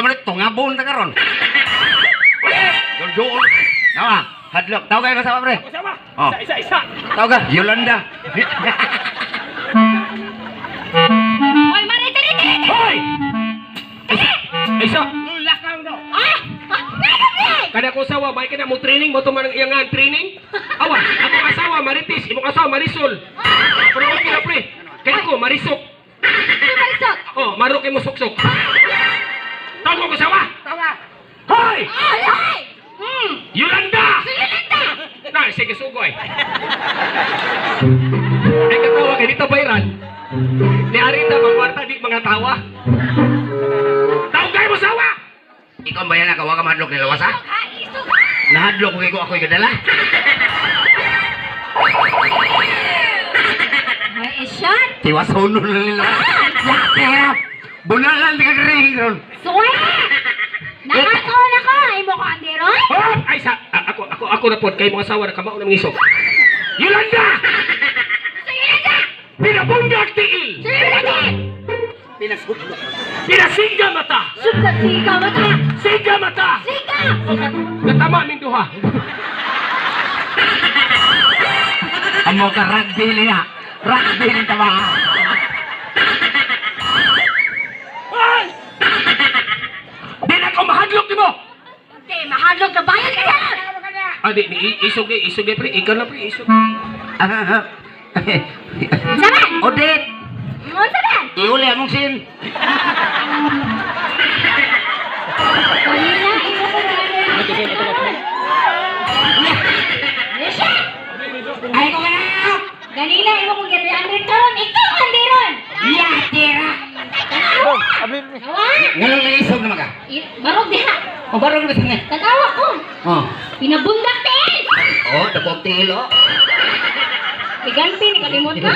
Unsa man tungabon ta karon? Jol. Nawa, hadlok. Tawag kayo kasama pre. Sama. Oh. Isa. Tawag ka, Yolanda. Hoy, mari tiri. Hoy! Isa. Lulak ka daw. Ah! Kada ko sawa, may kana mo training mo tuman ang iyangan training. Awa, ako asawa Maritis, imong asawa Marisol. Pero okay na pre. Kaya ko Marisok. Marisok. Oh, maro kay mo suksok. Tawag ko sawa. Tawag. Hoy! Ay! Yolanda! Yolanda! Na, sige sugoy. Ay katawa kay dito bayran. Ni Arita magwarta di mga tawa. Tawag kayo mo sawa. Ikaw ba yan na kawa ka mahadlok ni lawas ha? Ha, isog! Nahadlok ko ako'y kadala. Ay, isyan! Tiwasono na nila. Lakera! Bunalan di ka karihin ron. Suwe! Nakakaon ako! Ay mo ko, Anderon? Oh, ay sa ako na pod kay mga asawa na kamao ng isog. Yolanda! Sa Yolanda! Pinabundak tiil! Sa Yolanda! Pinasudlo. Pinasiga mata! Sugat siga mata! Siga mata! Siga! Natama min duha. Amo ka rugby niya. Rugby ni tama. Ay! Di na ko mahadlok nimo. Hindi, mahadlok na bayan ka yan! Adi ni isog pre, ikaw na pre isog. Saban! Odit! Ano saban? Iuli among sin. Kanina, imo ko na Risha! Ay ko na! Ganina, imo kong gari Anderon karon, ikaw Anderon! Yatira! Tanawa! Tawa! Ngayon na isog naman ka. Barog diha! O barong na singa. Tanawa ko! Oh. Pinabundak tiin! Oh, dapog tilo. Iganti, ni kalimot ka!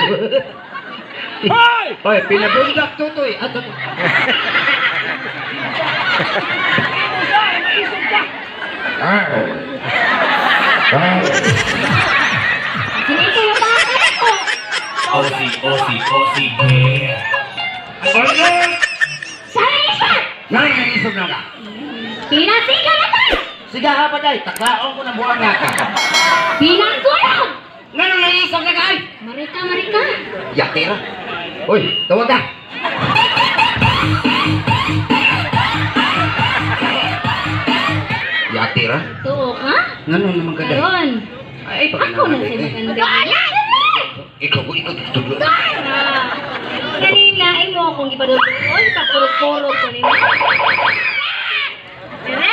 Hoy! Hoy, pinabundak tutoy. Ato. Sige kayo mga kanak ko! Osi. Sana isa! Ngayon na isog naman ka. Pinasiga na ta! Sige ha pa day, takaon ko ng buwan nga ka. Pinangkulog! Ngayon na isog na ka ay. Marika! Yatira. Hoy, tawag ka. Yatira. Tuo ka? Ngayon naman ka day. Karon! Ay, Ako na sa maganda. Ikaw tutuglo. Kanina, imo akong ipadudukol, pagpurog-purog ko nila. Tara!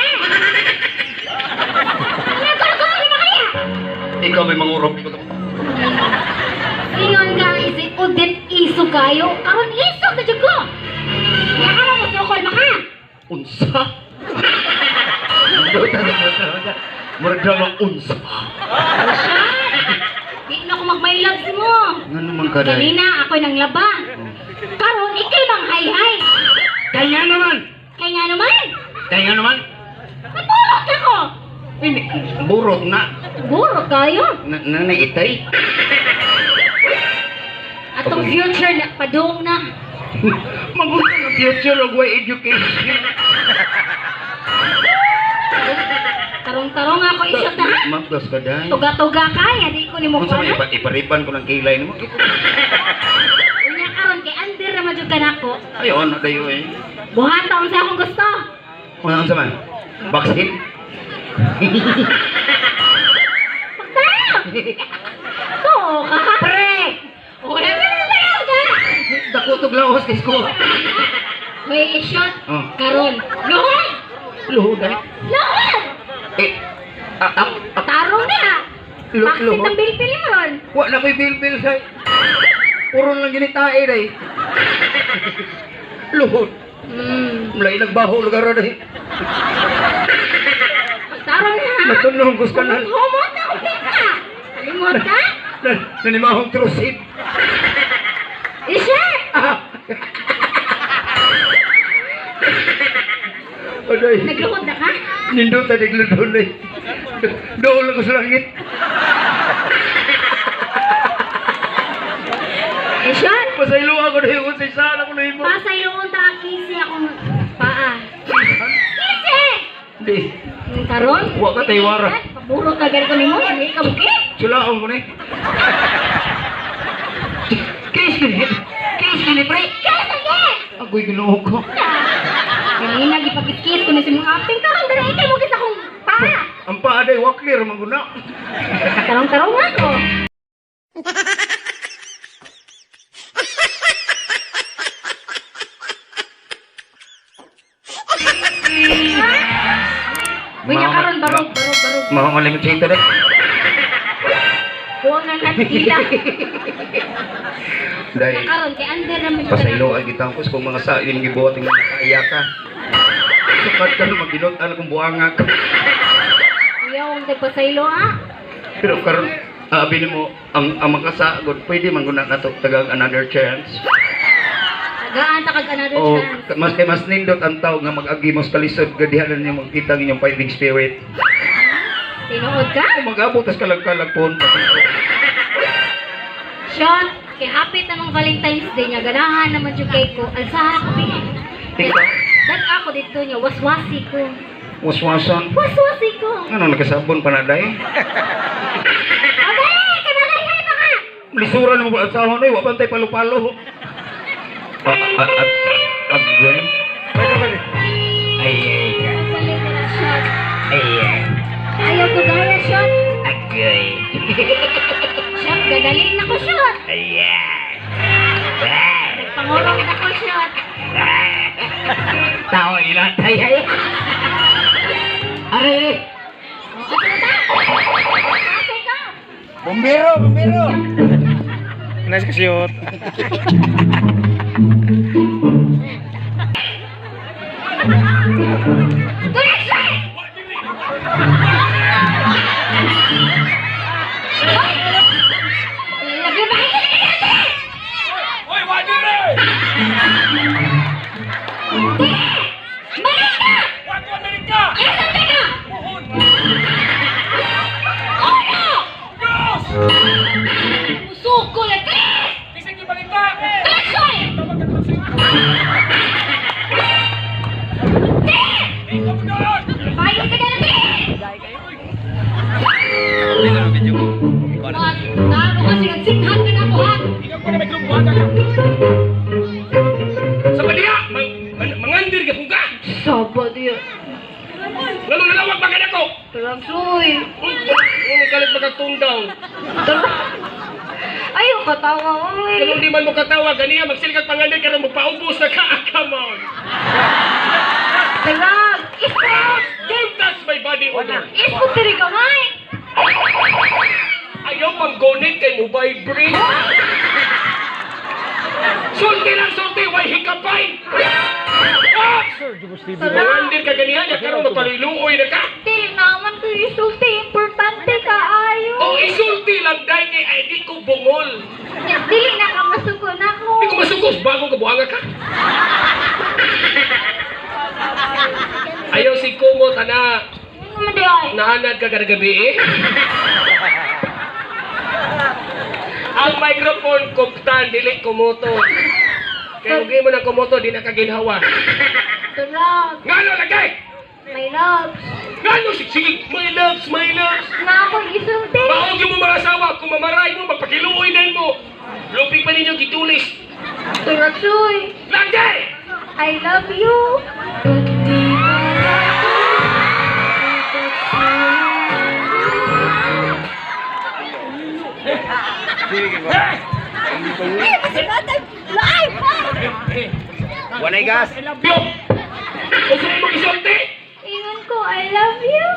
Nagkurog-kurog mo kaya? Ikaw may mangurog. Ingon ka isi udit iso kayo. Karon iso na jud ko. Ya ka mo sukol maka. Unsa? Murag lang unsa. Siya. Di na ako magmailab si mo. Nga naman ka day. Kanina ako'y nang laba. Karon ikay bang hay-hay. Kaya naman. Kaya nga naman. Kaya naman. Napulot ako. Hindi. Burot na. Buro kayo. Nanaitay. Atong future na padung na. Magulo ng future of way education. Tarong-tarong ako isot na ha. Magdas ka day. Tuga-tuga kaya di ko ni mo Kung sa kuha. iparipan ko ng kilay mo. Unya karon kay Ander na majud kanako. Ayaw, ano dayo eh. Buhat taon sa akong gusto. Ano sa man? Vaccine? Pagtayo! Oo ka ha? Pre! Wala ka ka! Dako tog lawas kay school. May shot. Oh. Karon. Luhod! Luhod ay. Luhod! Eh, Tarong na! Bakit luhod. ng bilpil ron? Wa na may bilbil say. Puro lang ginitae day. Luhod. Mulai nagbaho lugar day. Tarong na ha? Natulong gus ka na. Humot na ulit ka! Kalimot ka? Nanimahong trusit. Isha! Aday. Nagluhod na ka? Nindot na nagludol eh. Doon lang ko sa langit. Isha! Pasaylo ako na yun. Sa sana ko na yun mo. Pasay noon ta kisi akong paa. Ano Di. Karon? Wa ka taywara. Paburo ka ganito nimo, hindi ka bukit. Sulaon mo ni. Kiss ka ni, pre. Kaya sige! Ako'y ginoo ko. Kanina, gipagkikis ko na si mga aping karon, dara ikay mo kita kong pa. Ang paaday wa clear man guna. Tarong-tarong nga ko. Bunya karon barog. Mao malimit sa internet. Huwag na natikita. Dai. Karon kay under naman Pasaylo ay gitangkos kung mga sa ilim gibuhat ng nakaiya ka. Sukat ka no magbinot ala kung buangag. Kuya, huwag nagpasaylo ha. Pero karon abi mo ang makasagod pwede man guna nato tagang another chance. Tagaan ta kag another O chance. mas nindot ang tao nga mag-agimos kalisod gadihanan niyo makita ang inyong fighting spirit. Tinuod ka? Kung mag-abot tas kalag-kalag po. Sean, kay happy tanong Valentine's Day niya, ganahan naman yung cake ko. Alsara ko din. Ikaw? Dat ako dito niya, waswasi ko. Waswasan. Waswasi ko. Ano nakasabon pa na day? Okay, kanagay ba ka? Lisuran mo ba at sahon ay wapantay palo-palo. Agwen. Ay, Sean, ay, ayaw ko gaya, Sean. agoy. Sean, gadalin ako, Sean. Ayan. Pangulong ako, Sean. Tao ilan tayo. Aray, Ate ka. Bombero. Nice kasiyot. Tuloy, Sean! Lagi ba kayo nangyayari? Hoy, wadi re! Marika! Wadi Amerika! Ito, teka! Buhon! Ano? Yes! Musok ko lang, Chris! Bising yung balita! Tuloy, Bayo ka na, Chris! Ano kasi nagsikhan ka na po, ha? Ikaw ko na may grubuhan ka! Sa baliya! Mangandir ka kung ka! Saba diya. Lalo nalawag ba ka na ko? Taragsoy. Uy, ano kalit magkatundaw? Ayaw katawa, uy. Kung di man mo katawa, ganiya, magsilikag pangandir ka na magpaubos na ka-akamon! Tarag! Ispo! Don't touch my body odor! Ispo tiri kamay! Ayaw pang gonit kay mo vibrate! Sulti lang sulti, why hikapay! Ah! Mangandir ka ganiya, ya karon mapaliluoy na ka! Dili naman ko isulti. Importante ka, ayo. O isulti lang dahil kay ay di ko bungol! Dili na ka masugon ako. Di ko masugos, bago ka buhanga ka! Ayaw si Kumot, ana! Ano man di ay? Nahanad ka kada gabi eh? Ang microphone kuptan, dili kumoto. Kaya kung mo ng kumoto, di na kaginhawa. Tarag! Ngano lagay? My loves. Ngano sigsig? My loves, my loves. Na ako isulti. Baog yung mga asawa, kung mamaray mo, magpakiluoy din mo. Lupig pa ninyo gitulis. Taragsoy. Lagay! I love you. Walay gas. I love you! Kung sa'yo mo isulti! Ingon ko, I love you.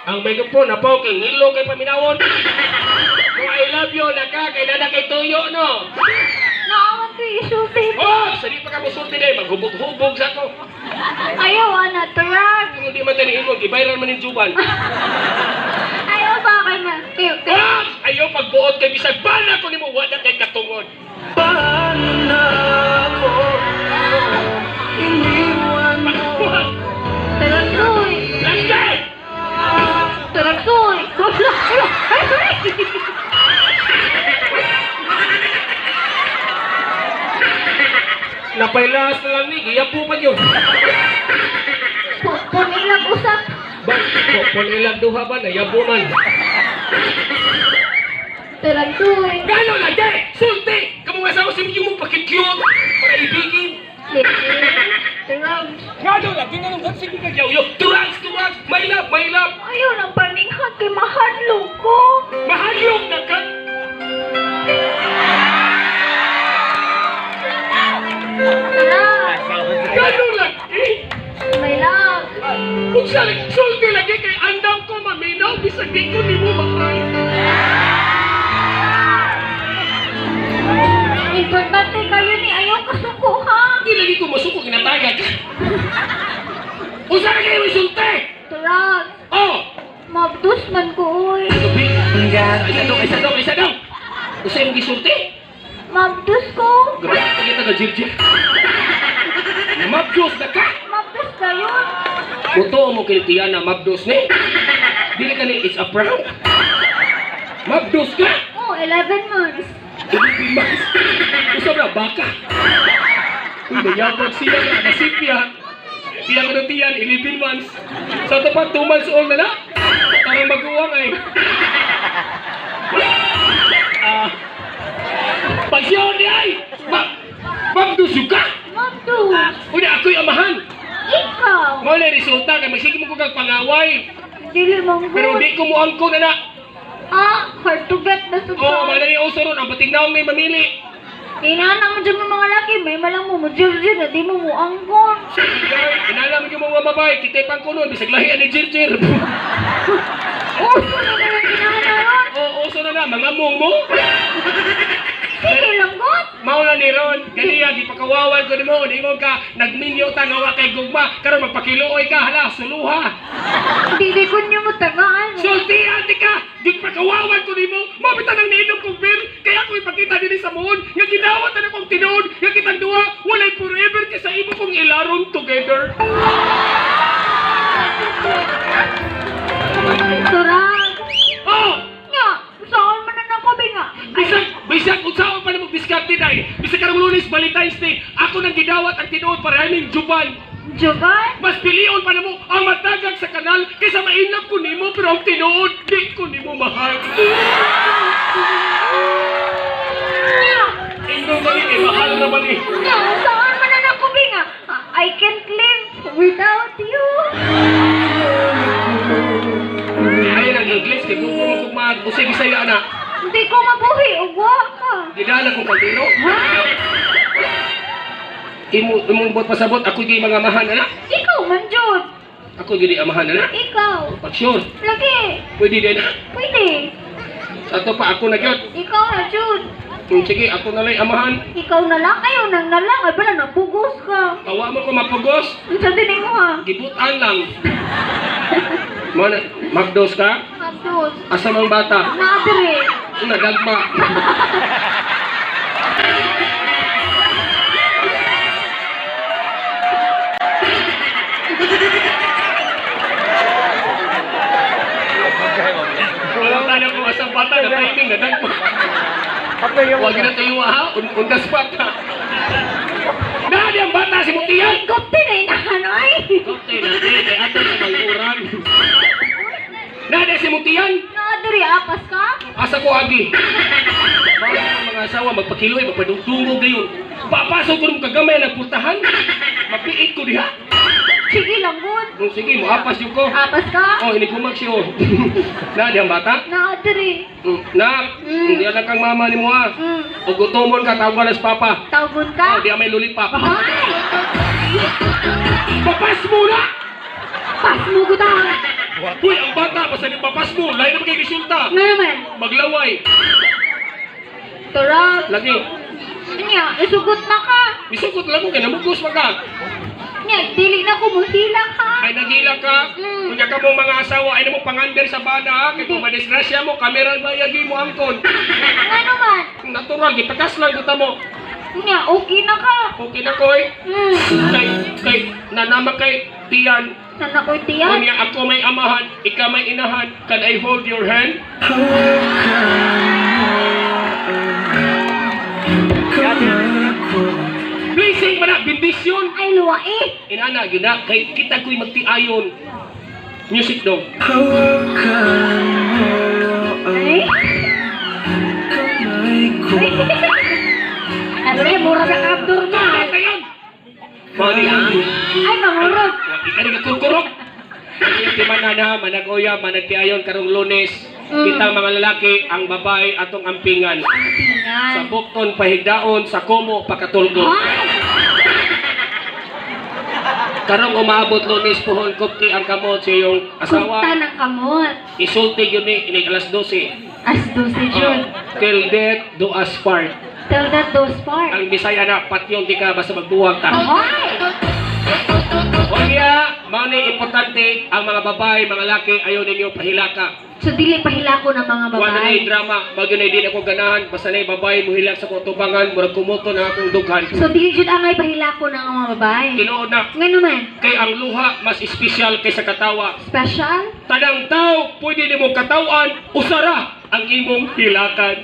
Ang microphone, napaw kay ngilo kay paminawon. Kung I love you, naka, kay nana kay tuyo, no? Naaman ko isulti. Oh, sali pa ka mo sulti din, maghubog-hubog sa to. Ayaw, ana, tarag. Kung hindi man tanihin mo, gibayran man yung juban. Ayaw ba ka na? Ah! Ayaw pagbuot kay bisag bala ko ni mo, wala kay katungod. Paano na ako iniwan mo? Taragsoy. Langkay! Taragsoy. Ay, sorry. Napailas na lang ni, giyapo pa yun. Pumilag usap. Ba, kung ilang duha ba, nayabo man. Talantoy. Gano'n lang, de! Sulti! Kamu nga sa usim yung mong pakikyot para ibigin. Tarang. Gano'n lang, ginanong gansig ka yaw. Turags, turags! Mailap, mailap! Ayaw ng paninghan kay mahadlong ko. Mahalyog na ka! Tarang. Gano'n lang, eh! May lang. Kung siya lang, sulti lagi kay andam ko maminaw, bisag di ko ni mo mahal. Importante kayo ni ayaw kasuko ha. Di lagi ko masuko, ginatagan ka. Kung saan kayo may sulti? Tarang. Oh! Mabdus man ko uy. Isa dong! Kung saan yung gisulti? Mabdus ko. Grabe, kita ka jirjir. Mabdos na ka! Mabdus kayo. Muto mo kinitiyan na mabdos ni. Dili ka ni, it's a prank. Mabdos ka! Oh, 11 months. Mas, usap na baka. Uy, nayabag siya na, nasipya. Iya ko ng tiyan, 11 months. Sa tapat, 2 months old na na. Parang mag-uwang ay. Pagsyon ni ay! Mabdos ka! Mabdus. Uy, ako'y amahan. Ikaw. Mo na resulta kay magsige mo ko kag pangaway. Dili mong Pero good. di ko mo angko na na. Ah, hard to get na sa Oh, malay uso ron ang batignaong may mamili. Inana mo dyan ng mga laki, may malang mo majirjir na di mo mo angkon. Inalam ko mga babay, kitay pang kunon bisag lahi ani jirjir. Oh, sino na lang kinahanaron? Oh, uso na na mga mong mo. Sige lang, God. Mao na ni ron, ganiya di pakawawan ko nimo, di mo ka nagminyo ta nga wa kay gugma, karon magpakiluoy ka hala suluha. Hindi ko niyo mo tagaan. Sulti ati ka, di pakawawan ko nimo, mabitan ang niinom kong beer, kaya ko ipakita dinhi sa muon, nga gidawat na akong tinuod, nga kitang duha, walay forever kay sa imo kong ilaron together. Turag. Oh! Nga, saan man na nakobi nga? Bisag unsaon pa na mag-diskarte dai. Bisag karong Lunes Valentine's Day, ako nang gidawat ang tinuod para aming juban. Jugan? Mas pilion pa namo ang matagag sa kanal kaysa mainap ko nimo pero ang tinuod di ko nimo mahal. Nga, Ino man ni mahal na man ni. nga, saan man na nakobi nga? I can't live without you. Ay ang English kay kung mo mag usay Bisaya na. Hindi ko mabuhi, ugwa ka. Gidala ko kaldero. Ha? Imong bot pasabot ako di mga amahan ana. Ikaw man, Jud. Ako gidi amahan ana. Ikaw. Pag sure, Lagi. pwede din. Pwede. Sa to pa ako na gyud. Ikaw na, Jud. Sige, ako na lang amahan. Ikaw na lang, ayaw nang na lang. Ay, bala, napugos ka. Tawa mo ko mapugos. Ang sa dinig mo, ha? Gibutan lang. Mana, magdos ka? Abdus. Asa mang bata? Nadire. Nagagma. Wala tayo kung asang bata na timing na dagma. Huwag na tayo ha, undas bata. Dahil ang bata si Mutiyan. Kopti na inahanoy. Dokte na, kay ato na malkuran. Dahil si Mutiyan. Nadire, apas ka? Asa ko agi. Bakit ang mga asawa magpakiloy, magpadugtungog gayon. Papasok ko ng kagamay ng pultahan. Mapiit ko diha. Sige lang, good. Kung sige mo, apas yung ko. Apas ka? Oh, ini kumag siya. Na, di ang bata? Nadire. Na, hindi alam kang mama ni mo ha. O gutomon ka, tawag ka na sa papa. Tawgon Oh, ka? di may lollipop. Ay! Papas mo na! Pas mo ko ta. Uy, ang bata, basta di papas mo. Lain na magiging resulta. Nga naman. Maglaway. Turag. Lagi. Nya, isugot na ka. Isukot lang mo, kaya namugos pa ka. Nya, dili na kumuhila ka. Ay nagila ka. Kung ka mong mga asawa, ay namong pangander sa bana ha. Kaya kung madisgrasya mo, kamera ba yagi mo angkon. Nga naman. Natural, gipakas lang kita mo. Nya, okay na ka. Okay na ko eh. Kay, nanama kay Tiyan. Sana ko'y tiyan. Kunya ako may amahan, ikaw may inahan. Can I hold your hand? Please Blessing man na, bendisyon. Ay, luwa eh. Inana, yun na, kay kita ko'y magtiayon. Music daw. Ay. Ano eh, mura sa abnormal. Ano yun? Mali ang Ay, mamurot. ika rin nagkukurok. Di manana, managoya, managtiayon karong Lunes. Kita mga lalaki, ang babae atong ampingan. Sa Tingnan. bukton, pahigdaon, sa komo, pakatulgo. Ay! Karong umaabot Lunes, puhon kupti ang kamot sa iyong asawa. Kunta ng kamot. Isulti yun inig alas 12. As 12 June. Till death do us part. Tell that those part. Ang Bisaya na, patyon di ka basta magbuwag ka. Ay! O kaya, mauni importante, ang mga babae, mga laki, ayaw ninyo pahilaka. So, dili pahila ko ng mga Wala na babae. yung drama, bagyo na din ako ganahan, basta na yung babae, muhilak sa kutubangan, murag kumuto na akong dughan. So, dili jud angay pahila ko ng mga babae. Tinuod na, Nga naman, kay ang luha mas espesyal kaysa katawa. special? Tanang tao, pwede ni mong katawan, usara ang imong hilakan.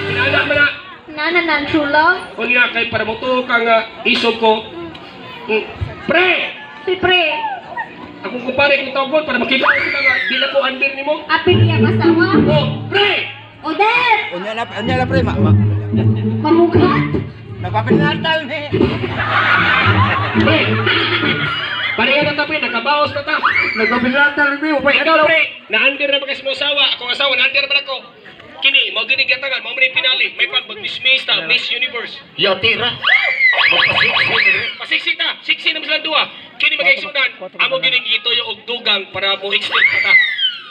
Pinala mo na, Nana ng true love? kunya kay para mo to kang isog ko. Pre! Siyempre, Akong kumpare kong tawag para makita ko sila nga, di na po under ni mo. apin niya kasawa? Oh, pre! Oder! Unya la pre, Mamugat? nagpapinatal ni. Pre! Pareha na tapi, nakabawas na ta. Nagpapilatal ni mo. Wait, ano pre? Na-under na ba kasi mo asawa? Akong asawa, na-under na ako. Kini, mo gini gatangan, mo man pinali. May pag mag-dismiss ta, Miss Universe. Yo, tira. Pasiksi ta, siksi na sila duwa. Kini magkaigsunan, amo gining gitoyo og dugang para mo extend pa ta.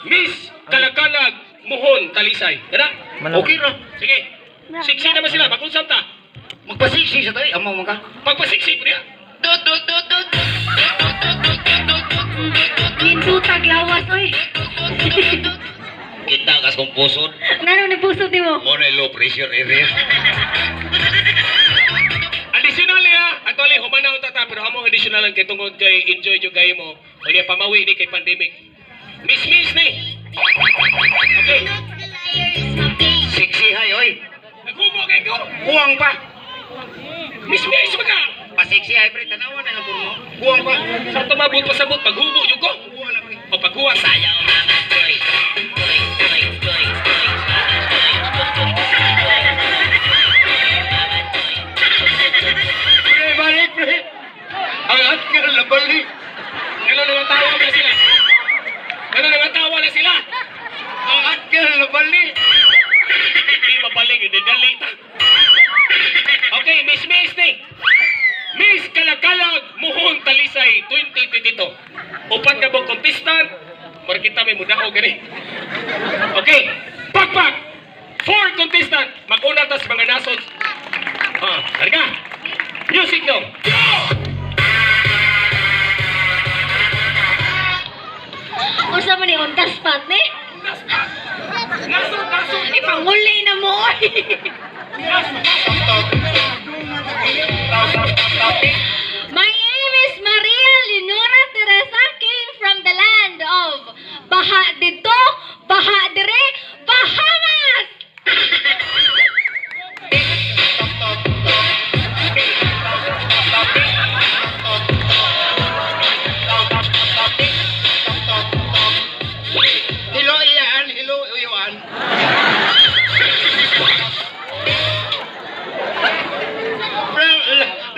Miss Kalakalag Muhon Talisay. Kada? Okay ra. Sige. Siksi naman sila, makunsam ta. Magpasiksi sa tayo. Amo ka. Pagpasiksi po niya. Lindutag lawas, oy. Kita kas kong pusod. Nanong ni puso di mo? Mo na low pressure area. Additional ya, actually humanaw ta ta pero among additional kay tungod kay enjoy jud gayo mo. O niya pamawi ni kay pandemic. Miss ni. Okay. Siksi hay, oy. Naghubo kay ko. Kuwang pa. Miss ka. Pasiksi hay, pre. Tanawan na lang po mo. Kuwang pa. Sa tumabot pasabot maghubo jud ko. O paghuwa Ayaw mga toy. Pre, balik pre. Ang atkir na balik. Ano nang tawa na sila? Ano nang tawa na sila? Ang atkir na balik. Hindi mabalik, hindi dali ta. Okay, Miss ni. Miss Kalakalag Muhon Talisay 2022. Upat ka bang contestant? Para kita may muda o gani. Okay, pakpak. 4 contestant. Mag-una tas mga nasod. Harga. Music no. Usa man ni on the spot ni? Nasod. Ipanguli na mo, oy. My name is Maria Leonora Teresa, came from the land of Baha dito, Baha dire, Bahamas! Hello, Ian. Hello, Iwan.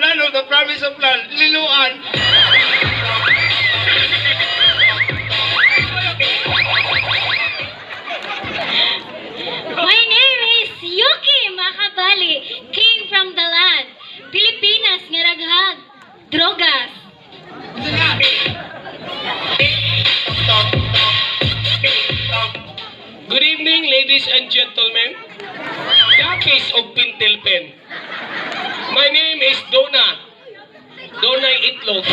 Land of the promise of land. Liluan. My name is Yuki Makabali, came from the land, Pilipinas, nga daghang drogas. Good evening, ladies and gentlemen. Yapis og pintel pen. My name is Donna. Donay Itlog.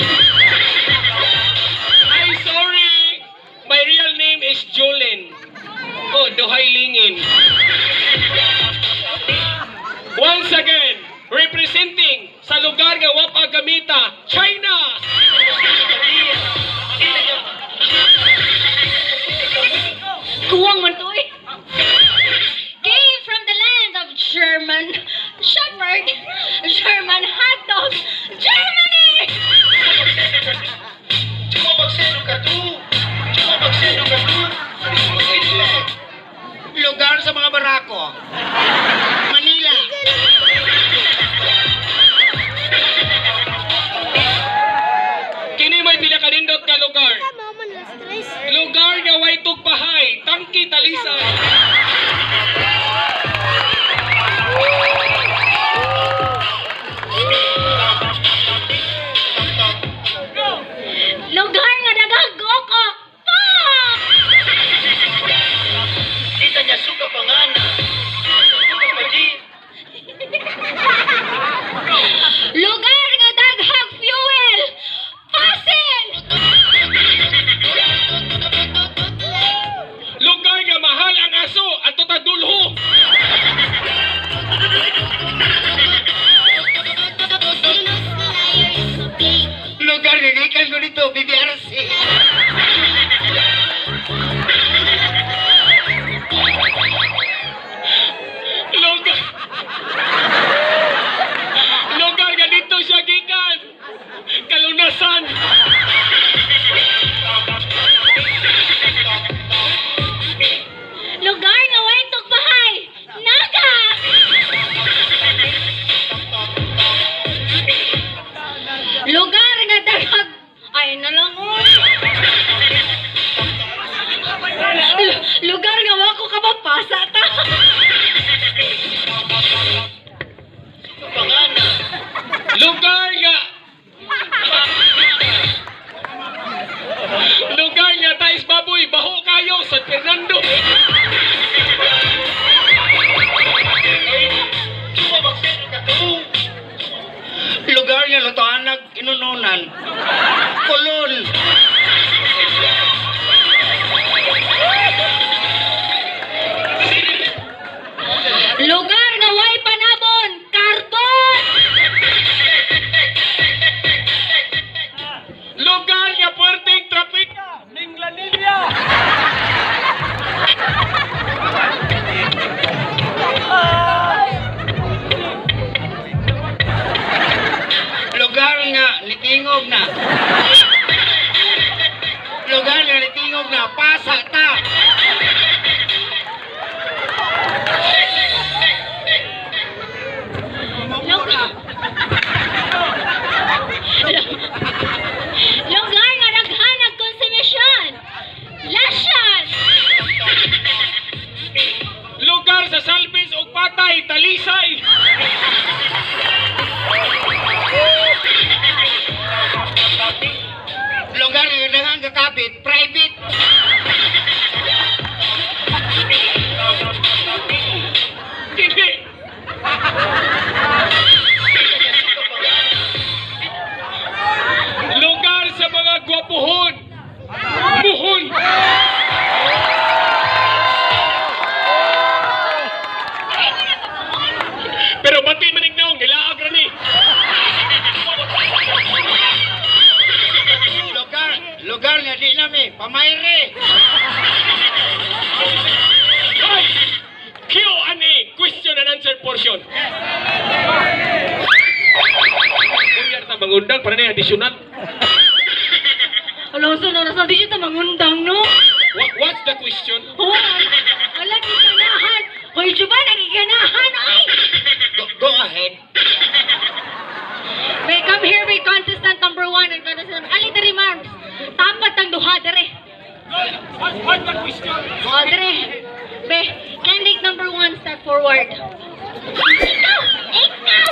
I'm sorry. My real name is Jolene. Oh, Duhay Lingin. Once again, representing sa lugar nga Wapa Gamita, China. Kuwang man to eh. Came from the land of German, Shepherd, German hot dog, Germany! Lugar sa mga barako. Manila. Kini may pila ka nindot ka lugar. Lugar nga way tugpahay, tangki talisan. Lugar nga daghang goko! Fuck! Kita niya suka pangana. Lugar nga daghang fuel! Pasin! Lugar nga mahal ang aso at tutadulho. Lugar nga gikan ko dito, BBRC. Lugar. Lugar nga dito siya gikan. Kalunasan. Lugar nga way tugpahay! Naga! Lugar nga daghang... Ay na lang, oy! Lugar nga wako ka mapasa ta! Lugar nga. Lugar nga tais baboy, baho kayo San Fernando. Lugar nga lutoanag inununan. Kulon. Lugar nga way panabon! Karton! Lugar nga puerteng traffic. Lugar nga nitingog na. Lugar nga nitingog na. Pasa ta. Lugar nga naghanag konsumisyon! Lasyan! Lugar sa salbis ug patay, talisay. Lugar nga daghang kakapit. Private. Hindi. Lugar sa mga gwapuhon. Buhon. Pero bati manignaw, nilaag ra ni. Lugar nga di nami. Pamayre. Ay! Q&A, question and answer portion. Kuyar ta mangundang para na additional. Alam sa nasa di siya mangundang, no? What's the question? Oh, alam ganahan! Hoy, Juba, nagiganahan, ay! Go ahead. May come here, may contestant number 1 and contestant Ali Dari Marks. Tapat ang duha, dere. What's the question? O, dere. Be, candidate number 1, step forward. Ikaw!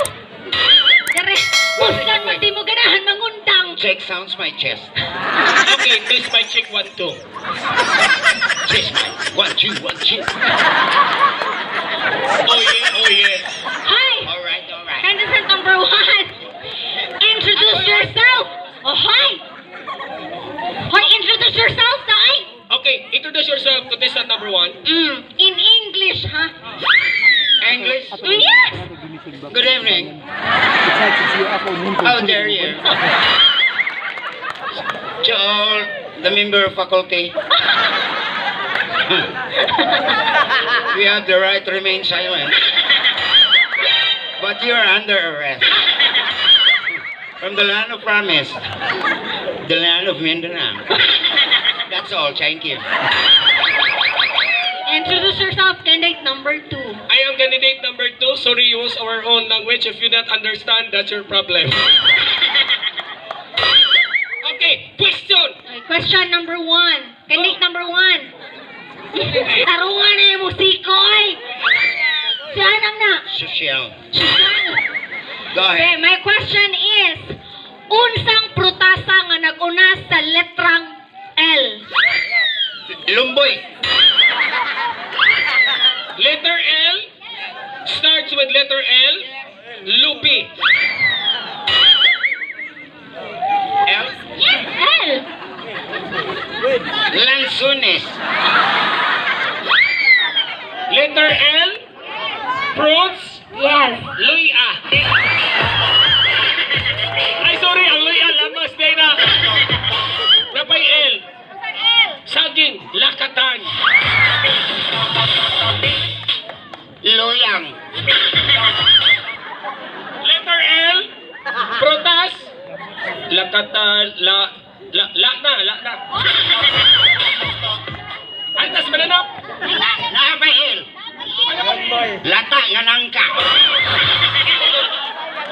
Dere, puslan mo di mo ganahan mangundang. Check sounds my chest. Okay, please my check 1, 2. Chest mic. 1, 2, 1, 2. Oh yeah. Hi! Alright. Contestant number 1. Introduce yourself. Oh, hi! Hoy, introduce yourself, tay! Okay, introduce yourself, contestant number 1. In English, ha? English? Yes! Good evening. How dare you? To all the member of faculty, we have the right to remain silent. But you're under arrest. From the land of promise. The land of Mindanao. That's all, thank you. Introduce yourself, candidate number 2. I am candidate number 2. Sorry, use our own language. If you don't understand, that's your problem. Okay, question. Okay, question number 1. Candidate number 1. Tarungan na yung musikoy. Siya na. Social. Siya. Go Okay, ahead. my question is, unsang prutasa nga nag-una sa letrang L? Lumboy. Letter L starts with letter L. Lupi. L. Yes, L. Lansunes. Letter L. Fruits. Yes. Luya. Ay, sorry. Ang luya. Lamas day na. Napay L. Saging. Lakatan. Loyang. Letter L. Prutas. Lakatan. La na. Antas mananap. Napahil. Lata nga nangka.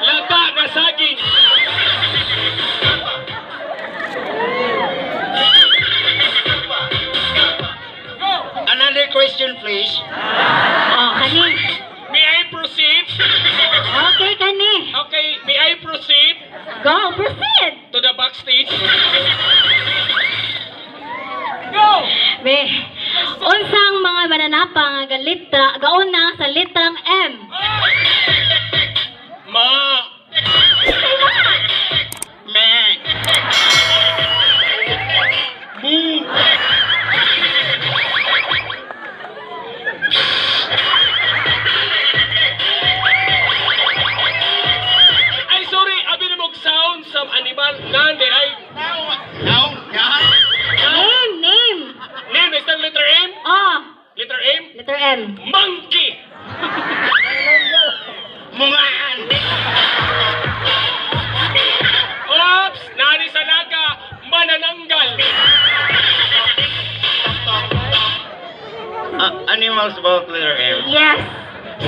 Lata na saging. Another question, please. Oh, kani. May I proceed? Okay, kani. Okay, may I proceed Go, proceed. to the backstage? Go! Be, unsang mga mananapa nga gauna sa litrang M? Ma! Me. Mu! Ay, sorry, abi na mag-sound sa animal. Nande, ay. Now, God. Name. Name is the letter M? Oh, Letter M? letter M. Monkey! Mungaan. Oops! Nani sa naga, manananggal. Animals about letter M. Yes.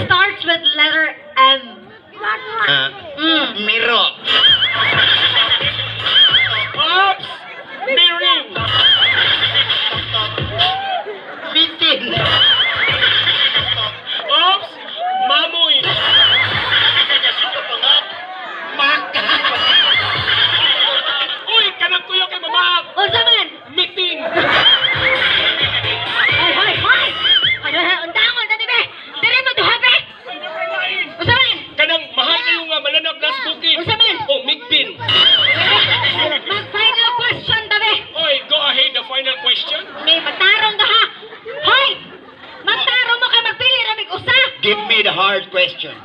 Starts with letter M. Miro. Oops! Miring! Bitin. Oops! Mamoy! Maka. Uy! Kanang tuyo kay mamaak! Unsa man? Miting! Hoy! Undangon na be. Dire mo duha be. Unsa man? Kanang mahal kayo nga malanap nas bukid! Unsa man? O migbin! Mag-final question ta be. Oy, go ahead, the final question. May magtarong ka ha. Hoy! Magtarong mo kay magpili ra mig usa. Give me the hard question.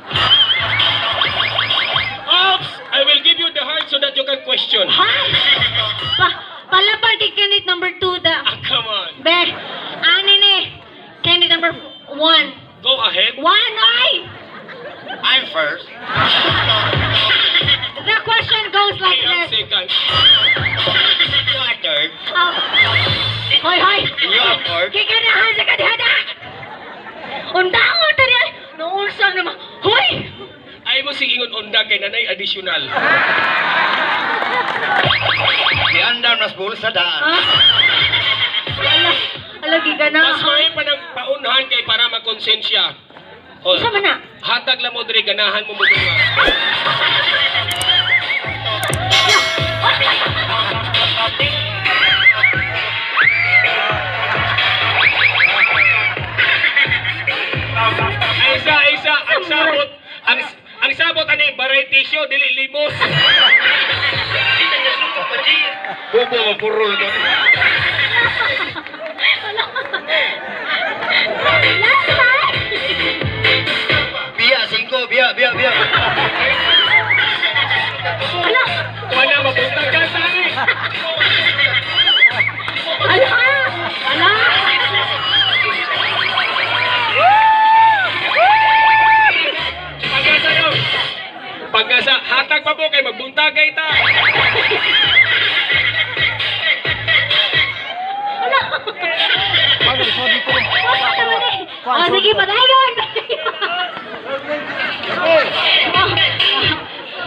Oops! I will give you the heart so that you can question. Ha? Palapal kay candidate number 2 da. Ah, come on. Be, ani ni. Candidate number 1. Go ahead. 1 ay. I'm first. The question goes like I am this. second. You are third. Hoy! You are fourth. Kikanahan sa kadhada! Undangon ta niya! Naunsang naman. Hoy! Ay mo si ingon onda kay nanay additional. Di andam nas bulsa daan. Ha? Ala, gigana. Mas may pa ng paunhan kay para makonsensya. O, Isa man na. hatag lang mo diri ganahan mo mo dunga. Ay isa ang sabot ani baray tissue dili limos. Bobo mo puro to. Biya 5, biya. Ala! Wala mabuntag ka sa ani. Ala! Ala! Pagkasayo. Hatag pa po kay magbuntagay ta. Oh, sige, padayon!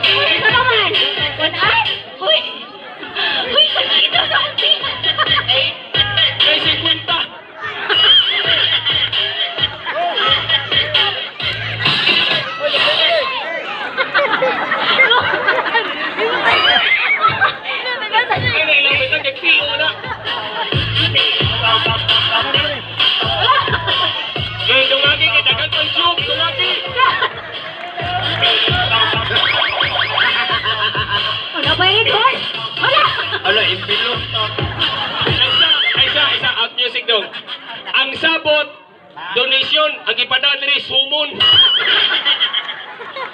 Ito naman! One-eye? Uy! Uy, ito sa akin! Kay 50. Ay, nailang ba ito? Nagpiyo na. Ngayon, dumagi kay dagan pang joke. Dumagi. Ano ba yun, Hoy? Wala! Ala, impilo. Isa, out music dong. Ang sabot, donation, ang ipadaan diri sumon.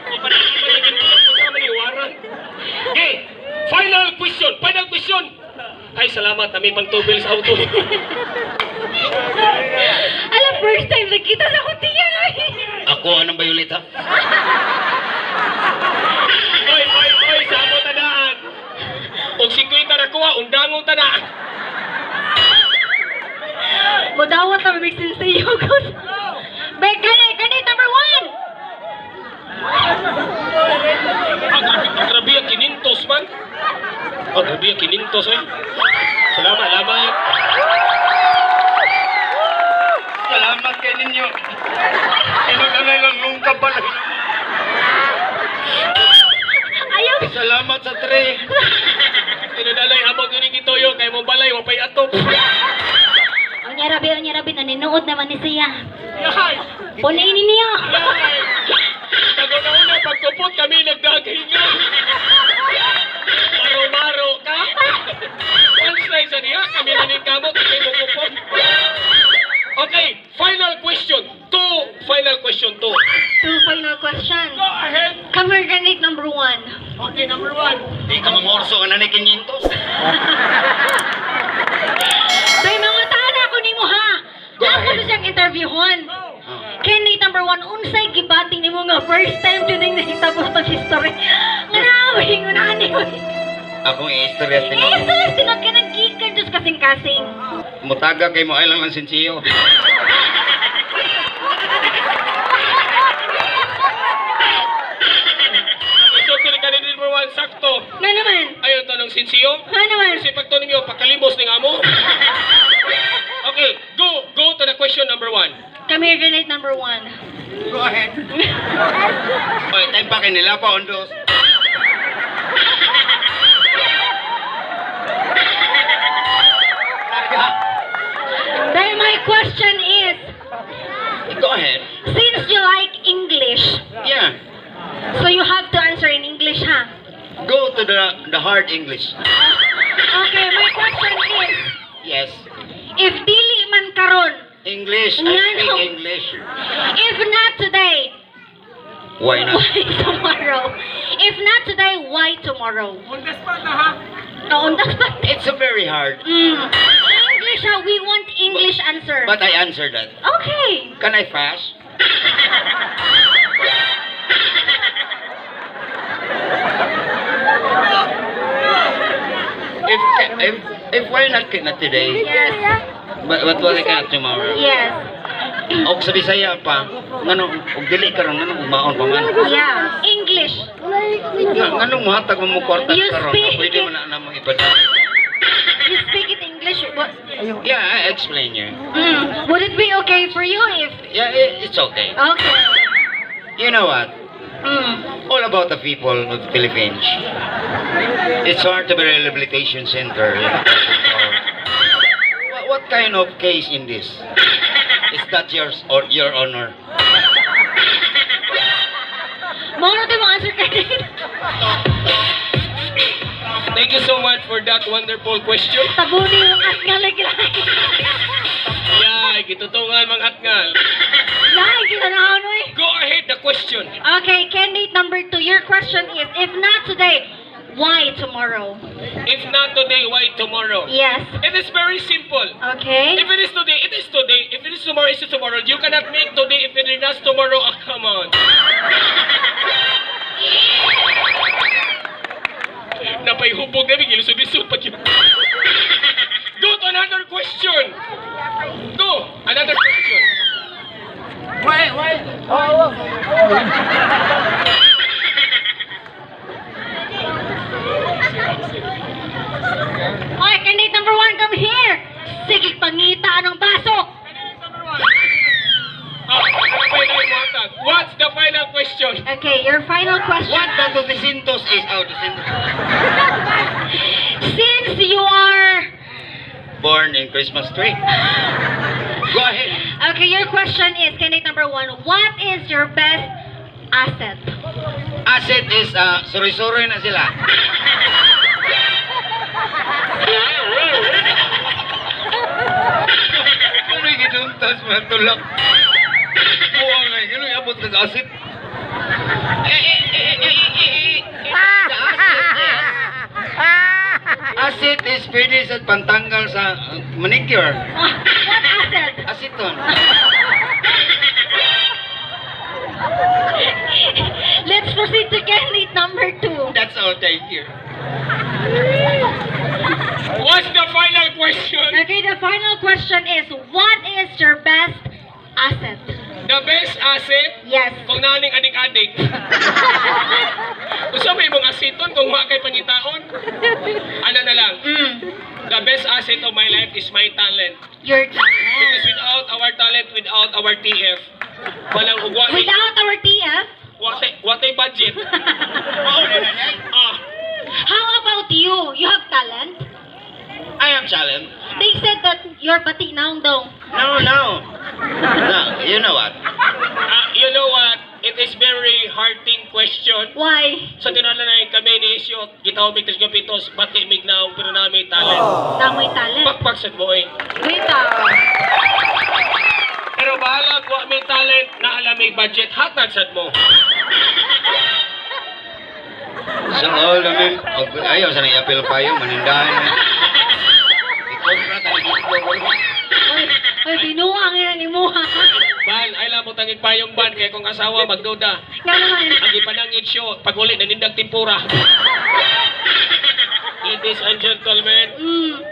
Ipadaan pa lagi nila kung sa maniwaran. Okay, final question. Ay, salamat, kami pang tubil sa auto. Alam, first time nakita sa kutiyan, ay! Ako, anong bayulit ha? Oy, sabot tadaan. Og 50 na kuha, undangon ta na. Modawat na mabigsin sa iyo, Gus. Bek, kanay, number 1! Grabe ang kinintos man. Grabe ang kinintos eh. Salamat. Salamat kay ninyo. Inulanay lang nung kabal. Ayaw! Salamat sa tre. Tinadalay amang yun gitoyo kay mong balay, wapay atop. Unya rabi, naninuod naman ni siya. Yahay! Punainin niyo! Yahay! Naguna-una, pagkupot kami nagdaghingan. Maro-maro ka? Once na isa niya, kami naningamot, kami mukupot. Okay, final question. Two final question. Two final question. Go ahead. Kamerganate number 1. Okay, number 1. Di ka mamorso ka na ni Kinyintos. May mga tana ko ni mo ha! Go Ako ahead. sa siyang interviewon. Candidate number 1, unsay gibating ni mo nga first time to ding nahitabo sa history. Nganawi, ngunani mo. Akong i-istorya Eh, tinong. sus, tinag ka nag-geekan just kasing-kasing. Mutaga kay mo ay lang ang sensiyo. So, kini number 1, sakto. Nga naman. Ayaw tanong sinsiyo. Nga naman. Kasi pag to ninyo, pagkalimos ni nga mo. Okay, go to the question number 1. Kamerganate number 1. Go ahead. Oy, time pa nila pa ondos. Then my question is, Go ahead. since you like English, Yeah. so you have to answer in English, ha? Go to the hard English. Okay, my question is, Yes. if dili man karon, English. I Nga, speak no. English. if not today, Why not? why tomorrow? If not today, why tomorrow? On the spot na ha. No, on the spot. It's a very hard. English, ha? We want English answer. But I answered that. Okay. Can I fast? If why not today? Yes. But why cannot tomorrow? Yes. Og sa Bisaya pa, ngano og dili karon ngano maon pa man. Yeah. English. Ngano mo hatag mo kwarta You karon, speak pwede it. mo na namo ipada. You speak it English. Yeah, I explain you. Would it be okay for you if... Yeah, it's okay. Okay. You know what? All about the people of the Philippines. It's hard to be rehabilitation center. What kind of case in this? Is that yours or your honor? Moro tayo mga answer kanina. Thank you so much for that wonderful question. Tabuni yung atngalig-lag. Yay, gitutungan mga hatngal. Yay, kita na ano eh. Go ahead, the question. Okay, candidate number 2. Your question is, if not today, why tomorrow? If not today, why tomorrow? Yes. It is very simple. Okay. If it is today, it is today. If it is tomorrow, it is tomorrow. You cannot make today if it is not tomorrow. Oh, come on. Okay, candidate number 1, come here. Sige, pangita anong baso. What's the final question? Okay, your final question. What Bato de Sintos is out of Sintos? Since you are... Born in Christmas tree. Go ahead. Okay, your question is, candidate number 1, what is your best asset? Asset is, suri-suri na sila. Ano yung ginuntas mga tulak? Buwa nga, gano'n yung abot nag-asset. Asset is pwede sa pantanggal sa manicure. What asset? Aceton. Let's proceed to candidate number 2. That's all, thank you. What's the final question? Okay, the final question is, what is your best asset? The best asset Yes. kung naning adik-adik. Gusto mo ibang asiton kung wa kay pangitaon? Ano na lang? The best asset of my life is my talent. Your Because talent. without our talent, without our TF, walang ugwa. Without our TF, What a budget. how about you? You have talent? I am challenged. They said that you're bati naong daw. No, no. No, you know what? You know what? It is very hurting question. Why? Sa tinanay kami ni Isyo, gitaw mig tis gapitos, bati mig naong pero namin talent. Damoy talent. Pakpak sa boy. Wait ah. Pero bahala ko may talent na alam may budget, hatag sad mo. So, all I mean, ayaw sa nang-apil pa yung manindahan. Ikontra tayo dito. Ay, binuang yan ni mo ha. Ban, ay lang mo tangig payong ban, kaya kung asawa magduda. Nga naman. Ang ipanangit siyo, pag uli nanindag tempura. Ladies and gentlemen,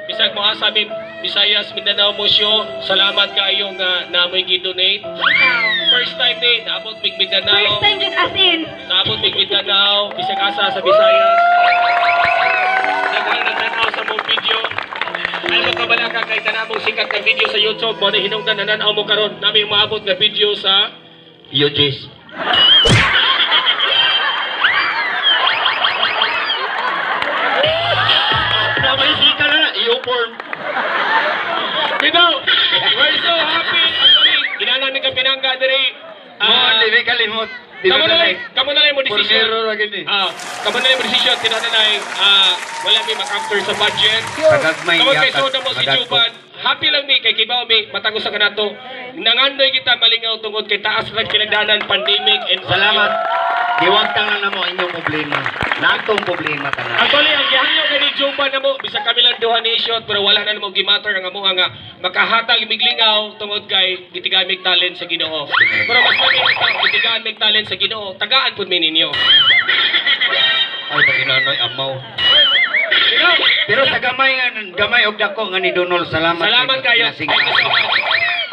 bisag mo asabi, Visayas, Mindanao mo siyo, salamat kayo nga namoy gi-donate. First time din, naabot mig First Mindanao. time just as in. Naabot mig Mindanao, bisag asa sa Visayas. Nagtanaw sa mong video. Ay makabala ka kay tanamong sikat ka video sa YouTube mo na hinungdan na nanaw mo karon. Nami maabot nga video sa Yujis. Namalisikan na na, i-form. Bitaw. We're so happy. Actually, ginalang ni Kapinangga diri. Hindi may kalimot. Kamu na lang mo decision. Pornero lagi ni. Kamu na lang mo decision tinanay wala mi mak-after sa budget. Pagagmay Kamu kay yakat, soda mo si madagko. Juban. Happy lang mi kay kibaw mi matagos sa kanato. Nangandoy kita malingaw tungod kay taas ra kinagdanan pandemic and Salamat. Diwagtang na namo inyong problema. Natong problema tanan. Actually, ang gihangyo kay ni Juban na mo bisa kami lang duha ni shot pero wala na namo gimatter ang amo nga makahatag miglingaw tungod kay gitigamig talent sa Ginoo. Pero mas maging gitigamig talent sa Ginoo, tagaan pud mi ninyo. Ay, paginanoy amaw. Ginoo, Pero sa gamay og dako nga ni Donol, salamat. salamat kayo. Nasing- Thank you so much.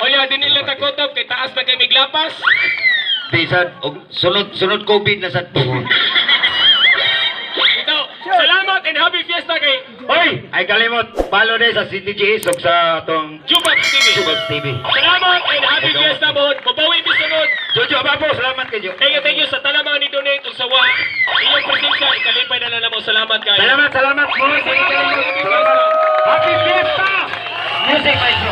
Oya, din nila takotob kay taas na kay miglapas. Bisad og sunod COVID na sa tuhod. Ito, salamat and happy fiesta kay Hoy, ay kalimot follow din sa CTGS ug sa atong Jubab TV. Subag TV. Salamat and happy fiesta mo. Babawi bisunod. Jojo Abapo, salamat kayo. Thank you sa tanan mga ni donate ug sa wa. Inyong presensya ikalipay na lang mo. Salamat kayo. Salamat mo. Happy Fiesta! Music maestro.